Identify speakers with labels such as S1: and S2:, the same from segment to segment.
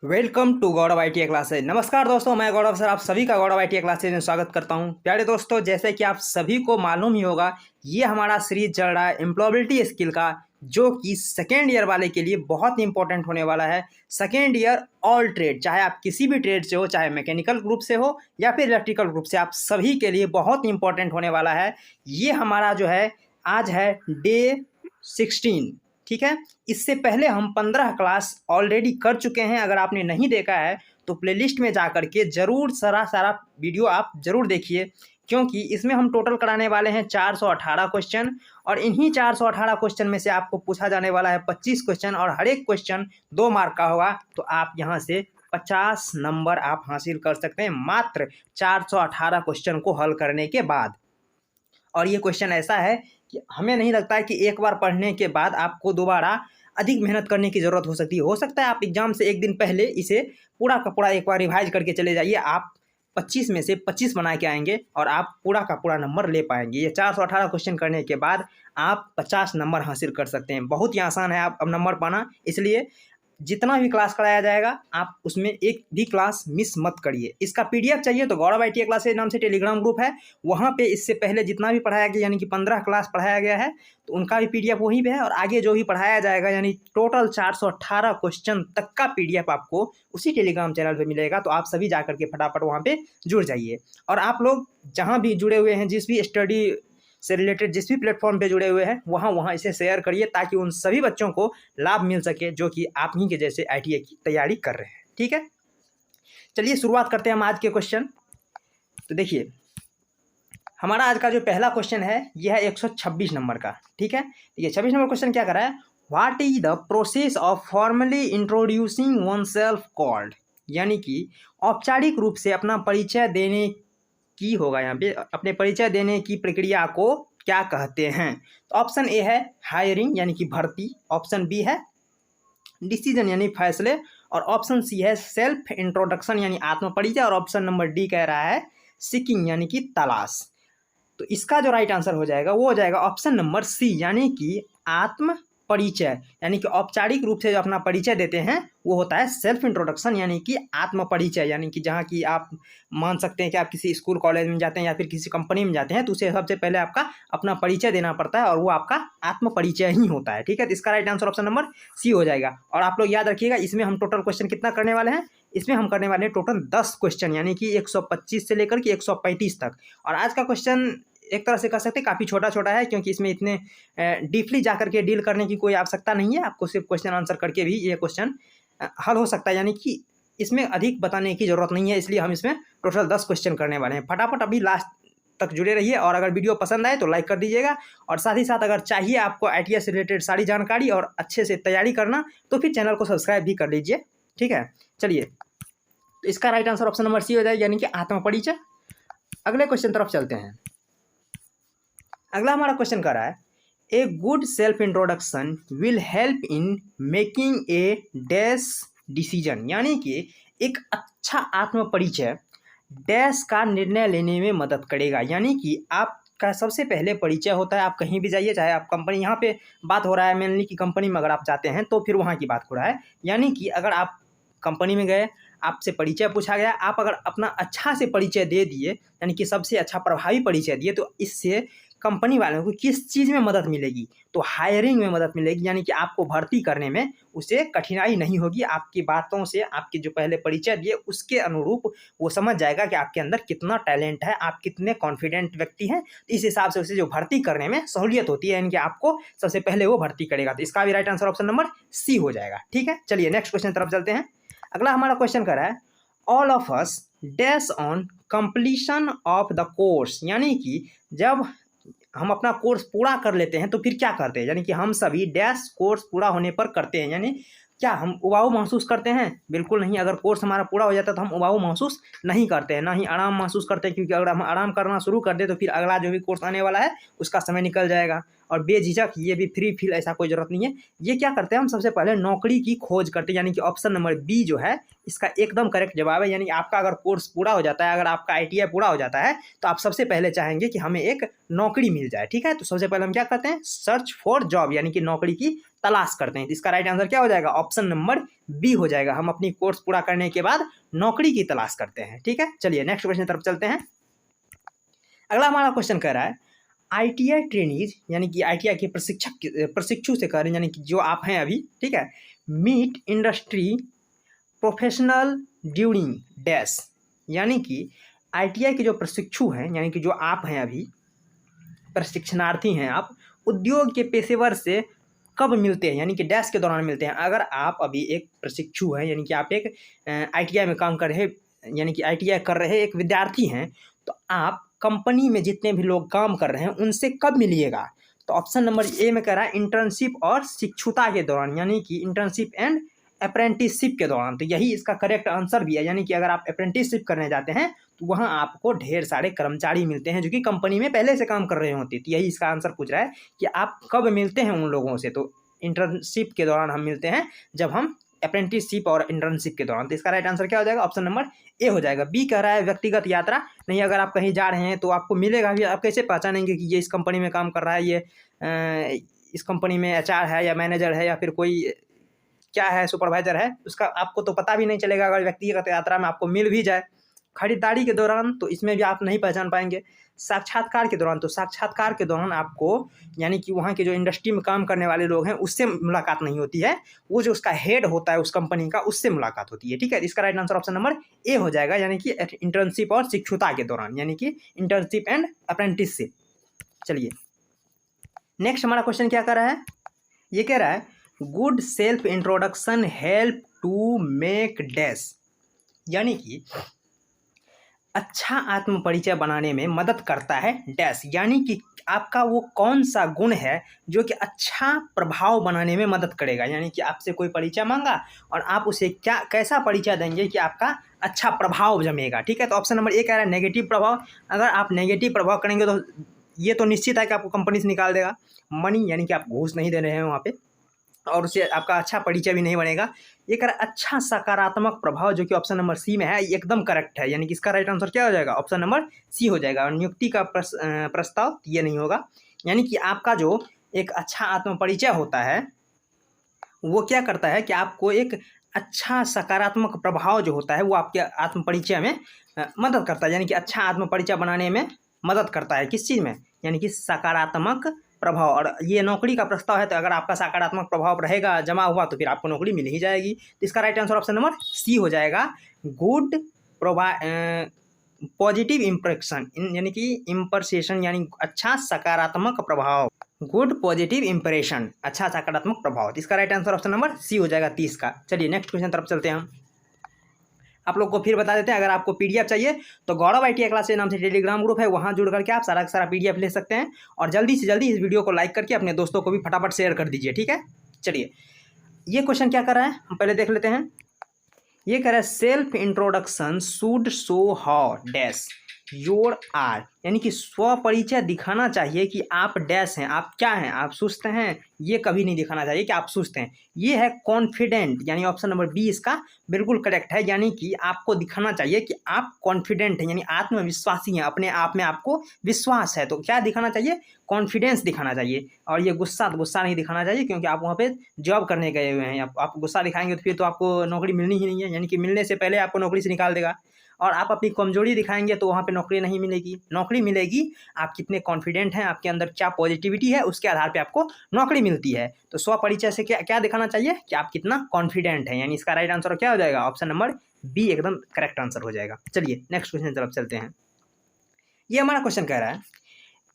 S1: Welcome to Gaurav I classes. नमस्कार दोस्तों, मैं गौरव सर आप सभी का गौरव आई क्लासेज में स्वागत करता हूं। प्यारे दोस्तों, जैसे कि आप सभी को मालूम ही होगा, ये हमारा सीरीज चल रहा है एम्प्लॉयबिलिटी स्किल का, जो कि सेकेंड ईयर वाले के लिए बहुत ही इंपॉर्टेंट होने वाला है। सेकेंड ईयर ऑल ट्रेड, चाहे आप किसी भी ट्रेड से हो, चाहे मैकेनिकल ग्रुप से हो या फिर इलेक्ट्रिकल ग्रुप से, आप सभी के लिए बहुत इंपॉर्टेंट होने वाला है। ये हमारा जो है आज है डे 16, ठीक है। इससे पहले हम 15 क्लास ऑलरेडी कर चुके हैं। अगर आपने नहीं देखा है तो प्लेलिस्ट में जा कर के ज़रूर सारा वीडियो आप ज़रूर देखिए, क्योंकि इसमें हम टोटल कराने वाले हैं 418 क्वेश्चन, और इन्हीं 418 क्वेश्चन में से आपको पूछा जाने वाला है 25 क्वेश्चन, और हर एक क्वेश्चन 2 मार्क का होगा। तो आप यहाँ से 50 नंबर आप हासिल कर सकते हैं मात्र 418 क्वेश्चन को हल करने के बाद। और ये क्वेश्चन ऐसा है कि हमें नहीं लगता है कि एक बार पढ़ने के बाद आपको दोबारा अधिक मेहनत करने की ज़रूरत हो सकती है। हो सकता है आप एग्ज़ाम से एक दिन पहले इसे पूरा का पूरा एक बार रिवाइज करके चले जाइए, आप 25 में से 25 बना के आएंगे और आप पूरा का पूरा नंबर ले पाएंगे। ये 418 क्वेश्चन करने के बाद आप 50 नंबर हासिल कर सकते हैं। बहुत ही आसान है आप अब नंबर पाना, इसलिए जितना भी क्लास कराया जाएगा आप उसमें एक भी क्लास मिस मत करिए। इसका पीडीएफ चाहिए तो गौरव आई क्लासेज नाम से टेलीग्राम ग्रुप है, वहाँ पे इससे पहले जितना भी पढ़ाया गया, यानी कि 15 क्लास पढ़ाया गया है, तो उनका भी पीडीएफ वहीं पे है, और आगे जो भी पढ़ाया जाएगा यानी टोटल 418 क्वेश्चन तक का पीडीएफ आपको उसी टेलीग्राम चैनल पर मिलेगा। तो आप सभी जा करके फटाफट वहाँ पर जुड़ जाइए। और आप लोग जहाँ भी जुड़े हुए हैं, जिस भी स्टडी से रिलेटेड जिस भी प्लेटफॉर्म पे जुड़े हुए हैं, वहाँ इसे शेयर करिए, ताकि उन सभी बच्चों को लाभ मिल सके जो कि आप ही के जैसे आईटीआई की तैयारी कर रहे हैं। ठीक है, चलिए शुरुआत करते हैं हम आज के क्वेश्चन। तो देखिए, हमारा आज का जो पहला क्वेश्चन है यह है 126 नंबर का। ठीक है, ये 26 नंबर क्वेश्चन क्या कर रहा है, what is the process of formally introducing one self called, यानी कि औपचारिक रूप से अपना परिचय देने की होगा, यहाँ पे अपने परिचय देने की प्रक्रिया को क्या कहते हैं। तो ऑप्शन ए है हायरिंग यानी कि भर्ती, ऑप्शन बी है डिसीजन यानी फैसले, और ऑप्शन सी है सेल्फ इंट्रोडक्शन यानी आत्म परिचय, और ऑप्शन नंबर डी कह रहा है सीकिंग यानी कि तलाश। तो इसका जो राइट आंसर हो जाएगा वो हो जाएगा ऑप्शन नंबर सी, यानी कि आत्म परिचय, यानी कि औपचारिक रूप से जो अपना परिचय देते हैं वो होता है सेल्फ इंट्रोडक्शन यानी कि आत्म परिचय। यानी कि जहाँ की आप मान सकते हैं कि आप किसी स्कूल कॉलेज में जाते हैं या फिर किसी कंपनी में जाते हैं, तो उसे सबसे पहले आपका अपना परिचय देना पड़ता है, और वो आपका आत्म परिचय ही होता है। ठीक है, तो इसका right answer option number C हो जाएगा। और आप लोग याद रखिएगा, इसमें हम टोटल क्वेश्चन कितना करने वाले हैं, इसमें हम करने वाले हैं टोटल 10 क्वेश्चन, यानी कि 125 से लेकर के 135 तक। और आज का क्वेश्चन एक तरह से कह सकते हैं काफ़ी छोटा छोटा है, क्योंकि इसमें इतने डीपली जा करके डील करने की कोई आवश्यकता नहीं है। आपको सिर्फ क्वेश्चन आंसर करके भी ये क्वेश्चन हल हो सकता है, यानी कि इसमें अधिक बताने की ज़रूरत नहीं है। इसलिए हम इसमें टोटल 10 क्वेश्चन करने वाले हैं। फटाफट अभी लास्ट तक जुड़े रहिए, और अगर वीडियो पसंद आए तो लाइक कर दीजिएगा, और साथ ही साथ अगर चाहिए आपको आईटीआई से रिलेटेड सारी जानकारी और अच्छे से तैयारी करना, तो फिर चैनल को सब्सक्राइब भी कर लीजिए। ठीक है, चलिए, तो इसका right answer option number C हो जाएगा, यानी कि आत्म परिचय। अगले क्वेश्चन तरफ चलते हैं। अगला हमारा क्वेश्चन कर रहा है, a good self introduction will help in making a dash decision, यानी कि एक अच्छा आत्म परिचय डैश का निर्णय लेने में मदद करेगा। यानी कि आपका सबसे पहले परिचय होता है, आप कहीं भी जाइए, चाहे आप कंपनी, यहाँ पे बात हो रहा है मेनली कि कंपनी में अगर आप जाते हैं तो फिर वहाँ की बात हो रहा है। यानी कि अगर आप कंपनी में गए, आपसे परिचय पूछा गया, आप अगर अपना अच्छा से परिचय दे दिए, यानी कि सबसे अच्छा प्रभावी परिचय दिए, तो इससे कंपनी वालों को किस चीज़ में मदद मिलेगी, तो हायरिंग में मदद मिलेगी। यानी कि आपको भर्ती करने में उसे कठिनाई नहीं होगी। आपकी बातों से, आपके जो पहले परिचय दिए उसके अनुरूप वो समझ जाएगा कि आपके अंदर कितना टैलेंट है, आप कितने कॉन्फिडेंट व्यक्ति हैं। इस हिसाब से उसे जो भर्ती करने में सहूलियत होती है, यानी कि आपको सबसे पहले वो भर्ती करेगा। तो इसका भी right answer option number C हो जाएगा। ठीक है, चलिए नेक्स्ट क्वेश्चन तरफ चलते हैं। अगला हमारा क्वेश्चन कर रहा है, all of us dash on completion of the course, यानी कि जब हम अपना कोर्स पूरा कर लेते हैं तो फिर क्या करते हैं, यानी कि हम सभी डैश कोर्स पूरा होने पर करते हैं। यानी क्या हम उबाऊ महसूस करते हैं? बिल्कुल नहीं। अगर कोर्स हमारा पूरा हो जाता है तो हम उबाऊ महसूस नहीं करते हैं, ना ही आराम महसूस करते हैं, क्योंकि अगर हम आराम करना शुरू कर दें तो फिर अगला जो भी कोर्स आने वाला है उसका समय निकल जाएगा। और बेझिझक ये भी फ्री फील, ऐसा कोई ज़रूरत नहीं है। ये क्या करते हैं, हम सबसे पहले नौकरी की खोज करते हैं, यानी कि ऑप्शन नंबर बी जो है इसका एकदम करेक्ट जवाब है। यानी आपका अगर कोर्स पूरा हो जाता है, अगर आपका आईटीआई पूरा हो जाता है, तो आप सबसे पहले चाहेंगे कि हमें एक नौकरी मिल जाए। ठीक है, तो सबसे पहले हम क्या करते हैं, सर्च फॉर जॉब, यानी कि नौकरी की तलाश करते हैं। तो इसका राइट आंसर क्या हो जाएगा? ऑप्शन नंबर बी हो जाएगा। हम अपनी कोर्स पूरा करने के बाद नौकरी की तलाश करते हैं। ठीक है, चलिए नेक्स्ट क्वेश्चन तरफ चलते हैं। अगला हमारा क्वेश्चन कह रहा है आईटीआई ट्रेनीज यानी कि आईटीआई के प्रशिक्षु से कह रहे हैं, यानी कि जो आप हैं अभी, ठीक है, meat industry professional during dash, यानी कि आईटीआई के जो प्रशिक्षु हैं, यानी कि जो आप हैं अभी प्रशिक्षणार्थी हैं, आप उद्योग के पेशेवर से कब मिलते हैं, यानी कि डैश के दौरान मिलते हैं। अगर आप अभी एक प्रशिक्षु हैं, यानी कि आप एक आईटीआई में काम कर रहे, यानी कि आईटीआई कर रहे एक विद्यार्थी हैं, तो आप कंपनी में जितने भी लोग काम कर रहे हैं उनसे कब मिलिएगा? तो ऑप्शन नंबर ए में कह रहा है इंटर्नशिप और शिक्षुता के दौरान, यानी कि इंटर्नशिप एंड अप्रेंटिसशिप के दौरान। तो यही इसका करेक्ट आंसर भी है, यानी कि अगर आप अप्रेंटिसशिप करने जाते हैं तो वहाँ आपको ढेर सारे कर्मचारी मिलते हैं जो कि कंपनी में पहले से काम कर रहे होते हैं। तो यही इसका आंसर पूछ रहा है कि आप कब मिलते हैं उन लोगों से। तो इंटर्नशिप के दौरान हम मिलते हैं, जब हम अप्रेंटिसशिप और इंटर्नशिप के दौरान। तो इसका राइट आंसर क्या हो जाएगा? ऑप्शन नंबर ए हो जाएगा। बी कह रहा है व्यक्तिगत यात्रा नहीं, अगर आप कहीं जा रहे हैं तो आपको मिलेगा भी, आप कैसे पहचानेंगे कि ये इस कंपनी में काम कर रहा है, ये इस कंपनी में एचआर है या मैनेजर है या फिर कोई क्या है, सुपरवाइजर है, उसका आपको तो पता भी नहीं चलेगा अगर व्यक्तिगत यात्रा में आपको मिल भी जाए। खरीदारी के दौरान तो इसमें भी आप नहीं पहचान पाएंगे। साक्षात्कार के दौरान, तो साक्षात्कार के दौरान आपको यानी कि वहाँ के जो इंडस्ट्री में काम करने वाले लोग हैं उससे मुलाकात नहीं होती है, वो जो उसका हेड होता है उस कंपनी का, उससे मुलाकात होती है। ठीक है, इसका राइट आंसर ऑप्शन नंबर ए हो जाएगा, यानी कि इंटर्नशिप और शिक्षुता के दौरान, यानी कि इंटर्नशिप एंड अप्रेंटिसशिप। चलिए नेक्स्ट हमारा क्वेश्चन क्या कर रहा है? ये कह रहा है good self introduction help to make dash, यानी कि अच्छा आत्म परिचय बनाने में मदद करता है डैश, यानी कि आपका वो कौन सा गुण है जो कि अच्छा प्रभाव बनाने में मदद करेगा। यानी कि आपसे कोई परिचय मांगा और आप उसे क्या कैसा परिचय देंगे कि आपका अच्छा प्रभाव जमेगा। ठीक है, तो ऑप्शन नंबर ए कह रहा है नेगेटिव प्रभाव। अगर आप नेगेटिव प्रभाव करेंगे तो ये तो निश्चित है कि आपको कंपनी से निकाल देगा। मनी, यानी कि आप घूस नहीं दे रहे हैं वहाँ पे, और उससे आपका अच्छा परिचय भी नहीं बनेगा। ये कह रहा है अच्छा सकारात्मक प्रभाव, जो कि ऑप्शन नंबर सी में है, एकदम करेक्ट है, यानी कि इसका राइट आंसर क्या हो जाएगा? ऑप्शन नंबर सी हो जाएगा। और नियुक्ति का प्रस्ताव ये नहीं होगा, यानी कि आपका जो एक अच्छा आत्म परिचय होता है वो क्या करता है कि आपको एक अच्छा सकारात्मक प्रभाव जो होता है वो आपके आत्म परिचय में मदद करता है, यानी कि अच्छा आत्म परिचय बनाने में मदद करता है। किस चीज़ में? यानी कि सकारात्मक प्रभाव। और ये नौकरी का प्रस्ताव है, तो अगर आपका सकारात्मक प्रभाव रहेगा जमा हुआ तो फिर आपको नौकरी मिल ही जाएगी। तो इसका right answer option number C हो जाएगा। गुड पॉजिटिव इम्प्रेशन, यानी कि इम्प्रेशन, यानी अच्छा सकारात्मक प्रभाव। गुड पॉजिटिव इम्प्रेशन, अच्छा सकारात्मक प्रभाव। तो इसका right answer option number C हो जाएगा 30 का। चलिए नेक्स्ट क्वेश्चन तरफ चलते हैं हम। आप लोग को फिर बता देते हैं, अगर आपको पीडीएफ चाहिए तो गौरव आईटीआई क्लास के नाम से टेलीग्राम ग्रुप है, वहाँ जुड़ करके आप सारा का सारा पीडीएफ ले सकते हैं। और जल्दी से जल्दी इस वीडियो को लाइक करके अपने दोस्तों को भी फटाफट शेयर कर दीजिए। ठीक है, चलिए ये क्वेश्चन क्या कर रहा है हम पहले देख लेते हैं। ये कह रहा है self introduction should show how dash your are, यानी कि स्व परिचय दिखाना चाहिए कि आप डैश हैं, आप क्या हैं, आप सुस्त हैं, ये कभी नहीं दिखाना चाहिए कि आप सुस्त हैं। ये है कॉन्फिडेंट, यानी ऑप्शन नंबर बी इसका बिल्कुल करेक्ट है, यानी कि आपको दिखाना चाहिए कि आप कॉन्फिडेंट हैं, यानी आत्मविश्वासी हैं, अपने आप में आपको विश्वास है। तो क्या दिखाना चाहिए? कॉन्फिडेंस दिखाना चाहिए। और ये गुस्सा नहीं दिखाना चाहिए, क्योंकि आप वहाँ पे जॉब करने गए हुए हैं। आप गुस्सा दिखाएंगे तो फिर तो आपको नौकरी मिलनी ही नहीं है, यानी कि मिलने से पहले आपको नौकरी से निकाल देगा। और आप अपनी कमजोरी दिखाएंगे तो वहाँ पे नौकरी नहीं मिलेगी। नौकरी मिलेगी आप कितने कॉन्फिडेंट हैं, आपके अंदर क्या पॉजिटिविटी है, उसके आधार पे आपको नौकरी मिलती है। तो स्व परिचय से क्या दिखाना चाहिए कि आप कितना कॉन्फिडेंट हैं, यानी इसका राइट आंसर क्या हो जाएगा? ऑप्शन नंबर बी एकदम करेक्ट आंसर हो जाएगा। चलिए नेक्स्ट क्वेश्चन तरफ चलते हैं। ये हमारा क्वेश्चन कह रहा है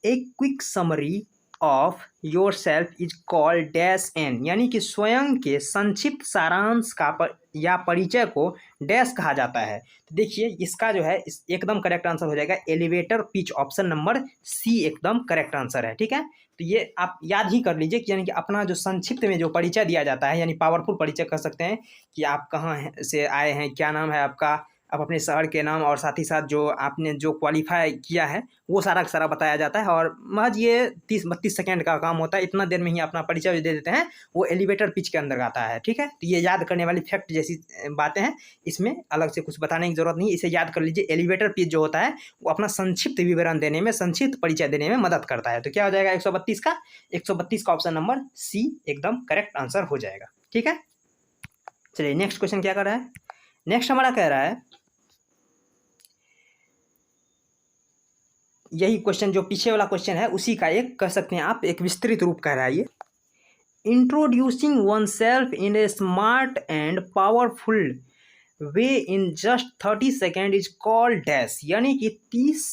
S1: a quick summary of yourself is called dash an, यानी कि स्वयं के संक्षिप्त सारांश का या परिचय को डैश कहा जाता है। तो देखिए इसका जो है एकदम करेक्ट आंसर हो जाएगा elevator pitch, option number C एकदम करेक्ट आंसर है। ठीक है, तो ये आप याद ही कर लीजिए कि यानी कि अपना जो संक्षिप्त में जो परिचय दिया जाता है, यानी पावरफुल परिचय कह सकते हैं कि आप कहाँ से आए हैं, क्या नाम है आपका, आप अपने शहर के नाम और साथ ही साथ जो आपने जो क्वालिफाई किया है वो सारा का सारा बताया जाता है। और महज ये 30-32 सेकंड का काम होता है, इतना देर में ही अपना परिचय जो दे देते हैं वो एलिवेटर पिच के अंदर आता है। ठीक है, तो ये याद करने वाली फैक्ट जैसी बातें हैं, इसमें अलग से कुछ बताने की जरूरत नहीं, इसे याद कर लीजिए। एलिवेटर पिच जो होता है वो अपना संक्षिप्त विवरण देने में, संक्षिप्त परिचय देने में मदद करता है। तो क्या हो जाएगा 132 का ऑप्शन नंबर सी एकदम करेक्ट आंसर हो जाएगा। ठीक है, चलिए नेक्स्ट क्वेश्चन क्या कर रहा है। नेक्स्ट हमारा कह रहा है, यही क्वेश्चन जो पीछे वाला क्वेश्चन है उसी का एक कह सकते हैं आप एक विस्तृत रूप कह रहा है ये। Introducing one self in A smart and powerful way in just 30 second is called dash. यानी कि 30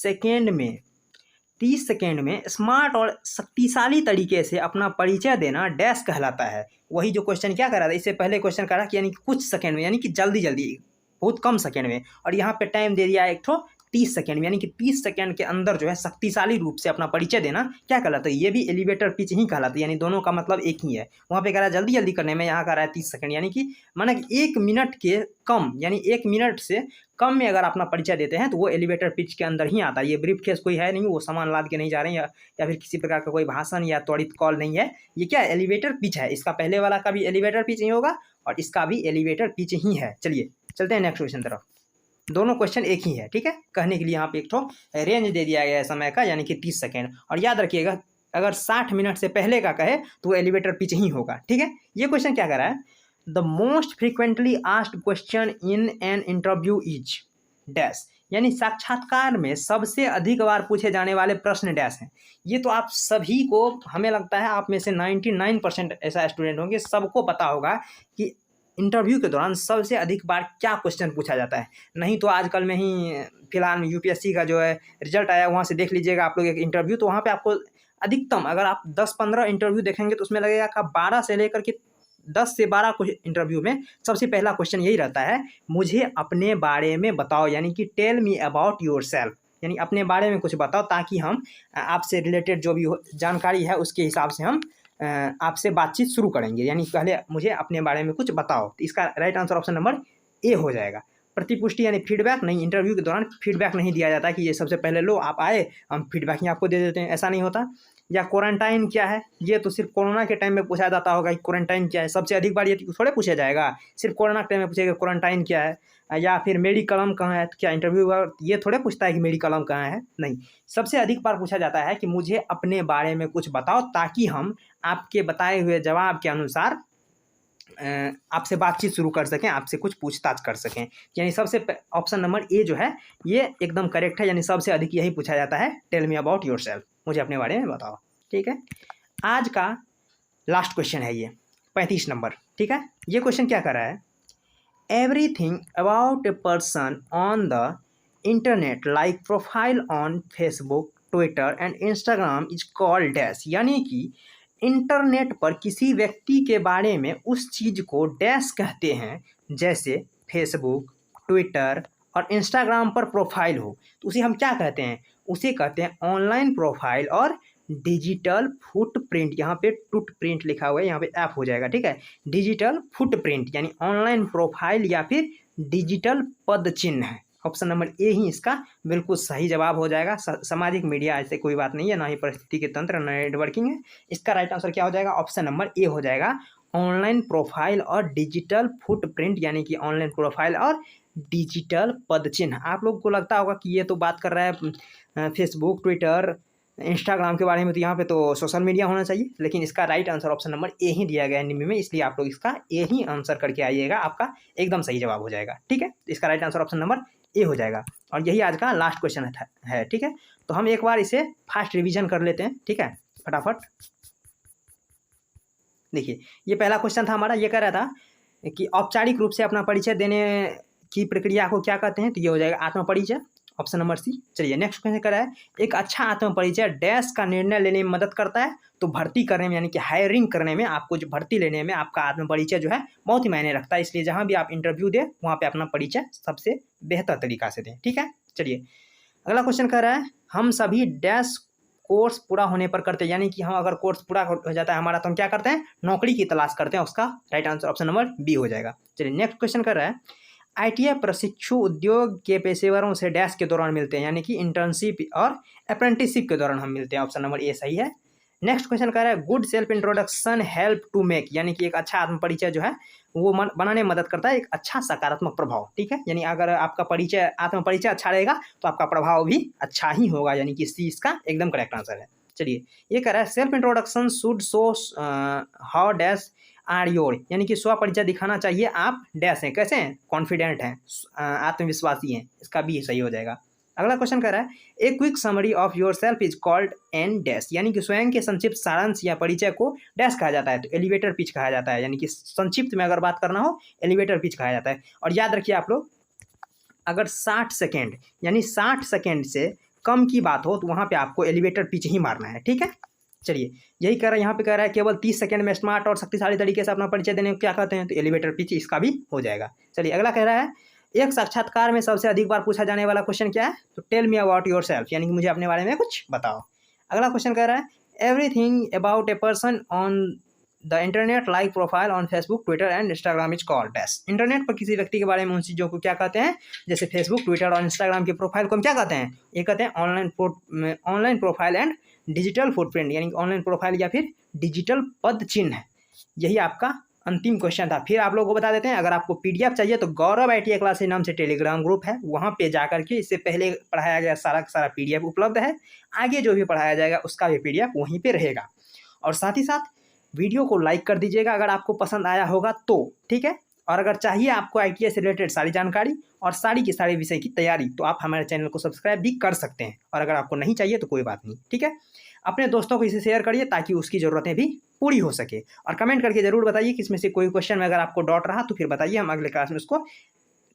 S1: सेकेंड में स्मार्ट और शक्तिशाली तरीके से अपना परिचय देना डैश कहलाता है। वही जो क्वेश्चन क्या कर रहा था, इससे पहले क्वेश्चन कर रहा कि यानी कि कुछ सेकेंड में, यानी कि जल्दी जल्दी, बहुत कम सेकेंड में, और यहाँ पे टाइम दे दिया एक ठो 30 सेकेंड में, यानी कि 30 सेकेंड के अंदर जो है शक्तिशाली रूप से अपना परिचय देना क्या कहलाता है, ये भी एलिवेटर पिच ही कहलाता है। यानी दोनों का मतलब एक ही है। वहाँ पे कह रहा है जल्दी जल्दी करने में, यहाँ कह रहा है 30 सेकेंड, यानी कि माना कि 1 मिनट के कम, यानी 1 मिनट से कम में अगर अपना परिचय देते हैं तो वो एलिवेटर पिच के अंदर ही आता है। ये ब्रीफ केस कोई है नहीं, वो सामान लाद के नहीं जा रहे हैं या फिर किसी प्रकार का कोई भाषण या त्वरित कॉल नहीं है। ये क्या है, एलिवेटर पिच है। इसका पहले वाला का भी एलिवेटर पिच ही होगा और इसका भी एलिवेटर पिच ही है। चलिए चलते हैं नेक्स्ट क्वेश्चन तरफ। दोनों क्वेश्चन एक ही है। ठीक है, कहने के लिए यहाँ पे एक ठो रेंज दे दिया गया है समय का, यानी कि 30 सेकेंड। और याद रखिएगा अगर 60 मिनट से पहले का कहे तो वो एलिवेटर पिच ही होगा। ठीक है, ये क्वेश्चन क्या कर रहा है, the most frequently asked question in an interview is dash. यानी साक्षात्कार में सबसे अधिक बार पूछे जाने वाले प्रश्न डैश हैं। ये तो आप सभी को, हमें लगता है आप में से 99% ऐसा स्टूडेंट होंगे, सबको पता होगा कि इंटरव्यू के दौरान सबसे अधिक बार क्या क्वेश्चन पूछा जाता है। नहीं तो आजकल में ही फिलहाल में यूपीएससी का जो है रिजल्ट आया, वहाँ से देख लीजिएगा आप लोग एक इंटरव्यू, तो वहाँ पे आपको अधिकतम अगर आप 10-15 इंटरव्यू देखेंगे तो उसमें लगेगा कि 12 से लेकर के 10 से 12 इंटरव्यू में सबसे पहला क्वेश्चन यही रहता है, मुझे अपने बारे में बताओ, यानी कि tell me about yourself, यानी अपने बारे में कुछ बताओ ताकि हम आपसे रिलेटेड जो भी जानकारी है उसके हिसाब से हम आपसे बातचीत शुरू करेंगे। यानी पहले मुझे अपने बारे में कुछ बताओ। तो इसका राइट आंसर ऑप्शन नंबर ए हो जाएगा। प्रतिपुष्टि यानी फीडबैक नहीं, इंटरव्यू के दौरान फीडबैक नहीं दिया जाता कि ये सबसे पहले लो आप आए हम फीडबैक ही आपको दे देते हैं, ऐसा नहीं होता। या क्वारंटाइन क्या है, ये तो सिर्फ कोरोना के टाइम में पूछा जाता होगा कि क्वारंटाइन क्या है। सबसे अधिक बार ये थोड़े पूछा जाएगा, सिर्फ कोरोना के टाइम में पूछेगा क्वारंटाइन क्या है। या फिर मेरी कलम कहाँ है, तो क्या इंटरव्यू ये थोड़े पूछता है कि मेरी कलम कहाँ है, नहीं। सबसे अधिक बार पूछा जाता है कि मुझे अपने बारे में कुछ बताओ ताकि हम आपके बताए हुए जवाब के अनुसार आपसे बातचीत शुरू कर सकें, आपसे कुछ पूछताछ कर सकें। यानी सबसे ऑप्शन नंबर ए जो है ये एकदम करेक्ट है। यानी सबसे अधिक यही पूछा जाता है, tell me about yourself, मुझे अपने बारे में बताओ। ठीक है, आज का लास्ट क्वेश्चन है ये 35 नंबर। ठीक है, ये क्वेश्चन क्या कर रहा है, everything about a person on the internet like profile on Facebook, Twitter and Instagram is called dash. यानी कि इंटरनेट पर किसी व्यक्ति के बारे में उस चीज़ को डैश कहते हैं, जैसे फेसबुक, ट्विटर और इंस्टाग्राम पर प्रोफाइल हो तो उसे हम क्या कहते हैं, उसे कहते हैं ऑनलाइन प्रोफाइल और डिजिटल फुटप्रिंट। यहाँ पे फुटप्रिंट लिखा हुआ है, यहाँ पे ऐप हो जाएगा। ठीक है, डिजिटल फुटप्रिंट यानी ऑनलाइन प्रोफाइल या फिर डिजिटल पद चिन्ह है। ऑप्शन नंबर ए ही इसका बिल्कुल सही जवाब हो जाएगा। सामाजिक मीडिया ऐसे कोई बात नहीं है, ना ही परिस्थिति के तंत्र, ना नेटवर्किंग है। इसका राइट आंसर क्या हो जाएगा, ऑप्शन नंबर ए हो जाएगा, ऑनलाइन प्रोफाइल और डिजिटल फुटप्रिंट, यानी कि ऑनलाइन प्रोफाइल और डिजिटल पद चिन्ह। आप लोग को लगता होगा कि ये तो बात कर रहा है फेसबुक, ट्विटर, इंस्टाग्राम के बारे में, तो यहाँ पे तो सोशल मीडिया होना चाहिए, लेकिन इसका right answer option number A ही दिया गया है निम्न में, इसलिए आप लोग इसका ए ही आंसर करके आइएगा, आपका एकदम सही जवाब हो जाएगा। ठीक है, इसका राइट आंसर ऑप्शन नंबर ए हो जाएगा। और यही आज का लास्ट क्वेश्चन है। ठीक है, तो हम एक बार इसे फास्ट रिवीजन कर लेते हैं। ठीक है, फटाफट देखिए, ये पहला क्वेश्चन था हमारा, ये कह रहा था कि औपचारिक रूप से अपना परिचय देने की प्रक्रिया को क्या कहते हैं, तो ये हो जाएगा आत्म परिचय, ऑप्शन नंबर सी। चलिए नेक्स्ट क्वेश्चन कर रहा है, एक अच्छा आत्म परिचय डैश का निर्णय लेने में मदद करता है, तो भर्ती करने में यानी कि हायरिंग करने में, आपको जो भर्ती लेने में आपका आत्म परिचय जो है बहुत ही मायने रखता है। इसलिए जहाँ भी आप इंटरव्यू दें वहाँ पे अपना परिचय सबसे बेहतर तरीका से दें। ठीक है, चलिए अगला क्वेश्चन कर रहा है, हम सभी डैश कोर्स पूरा होने पर करते हैं, यानी कि हम अगर कोर्स पूरा हो जाता है हमारा तो हम क्या करते हैं, नौकरी की तलाश करते हैं। उसका right answer option number B हो जाएगा। चलिए नेक्स्ट क्वेश्चन कर रहा है, ITI प्रशिक्षु उद्योग के पेशेवरों से डैश के दौरान मिलते हैं, यानी कि इंटर्नशिप और अप्रेंटिसशिप के दौरान हम मिलते हैं। ऑप्शन नंबर ए सही है। नेक्स्ट क्वेश्चन कह रहा है good self introduction help to make, यानी कि एक अच्छा आत्म परिचय जो है वो बनाने में मदद करता है, एक अच्छा सकारात्मक प्रभाव। ठीक है, यानी अगर आपका परिचय आत्म परिचय अच्छा रहेगा तो आपका प्रभाव भी अच्छा ही होगा, यानी कि सी इसका एकदम करेक्ट आंसर है। चलिए, ये कह रहा है self introduction should show how dash are your, यानी कि स्व परिचय दिखाना चाहिए आप डैश हैं, कैसे हैं, कॉन्फिडेंट हैं, आत्मविश्वासी हैं। इसका भी सही हो जाएगा। अगला क्वेश्चन कह रहा है a quick summary of yourself is called an dash, यानी कि स्वयं के संक्षिप्त सारांश या परिचय को डैश कहा जाता है, तो एलिवेटर पिच कहा जाता है, यानी कि संक्षिप्त में अगर बात करना हो एलिवेटर पिच कहा जाता है। और याद रखिए आप लोग, अगर 60 सेकेंड यानी 60 सेकेंड से कम की बात हो तो वहाँ पे आपको एलिवेटर पिच ही मारना है। ठीक है, चलिए, यही कह रहा है, यहाँ पे कह रहा है केवल 30 सेकंड में स्मार्ट और शक्तिशाली तरीके से अपना परिचय देने को क्या कहते हैं, तो एलिवेटर पिच, इसका भी हो जाएगा। चलिए, अगला कह रहा है एक साक्षात्कार में सबसे अधिक बार पूछा जाने वाला क्वेश्चन क्या है, तो tell me about yourself, यानी कि मुझे अपने बारे में कुछ बताओ। अगला क्वेश्चन कह रहा है everything about a person on the internet like profile on Facebook Twitter and Instagram is called dash, internet पर किसी व्यक्ति के बारे में उन चीज़ों को क्या कहते हैं, जैसे फेसबुक ट्विटर और इंस्टाग्राम के प्रोफाइल को हम क्या कहते हैं, ये कहते हैं online profile and digital footprint, यानी कि ऑनलाइन प्रोफाइल या फिर डिजिटल पद चिन्ह। यही आपका अंतिम क्वेश्चन था। फिर आप लोगों को बता देते हैं, अगर आपको PDF चाहिए तो गौरव ITI क्लासेस नाम से टेलीग्राम ग्रुप है, वहाँ पे जाकर के इससे पहले पढ़ाया गया सारा का सारा PDF उपलब्ध है, आगे जो भी पढ़ाया जाएगा उसका भी PDF वहीं पे रहेगा। और साथ ही साथ वीडियो को लाइक कर दीजिएगा अगर आपको पसंद आया होगा तो, ठीक है। और अगर चाहिए आपको ITI से रिलेटेड सारी जानकारी और सारी की सारी विषय की तैयारी, तो आप हमारे चैनल को सब्सक्राइब भी कर सकते हैं। और अगर आपको नहीं चाहिए तो कोई बात नहीं, ठीक है। अपने दोस्तों को इसे शेयर करिए ताकि उसकी ज़रूरतें भी पूरी हो सके। और कमेंट करके ज़रूर बताइए कि इसमें से कोई क्वेश्चन में अगर आपको डाउट रहा तो फिर बताइए, हम अगले क्लास में उसको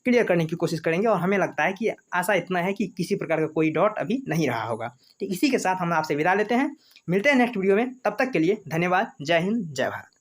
S1: क्लियर करने की कोशिश करेंगे। और हमें लगता है कि आशा इतना है कि किसी प्रकार का कोई डाउट अभी नहीं रहा होगा। तो इसी के साथ हम आपसे विदा लेते हैं, मिलते हैं नेक्स्ट वीडियो में। तब तक के लिए धन्यवाद। जय हिंद, जय भारत।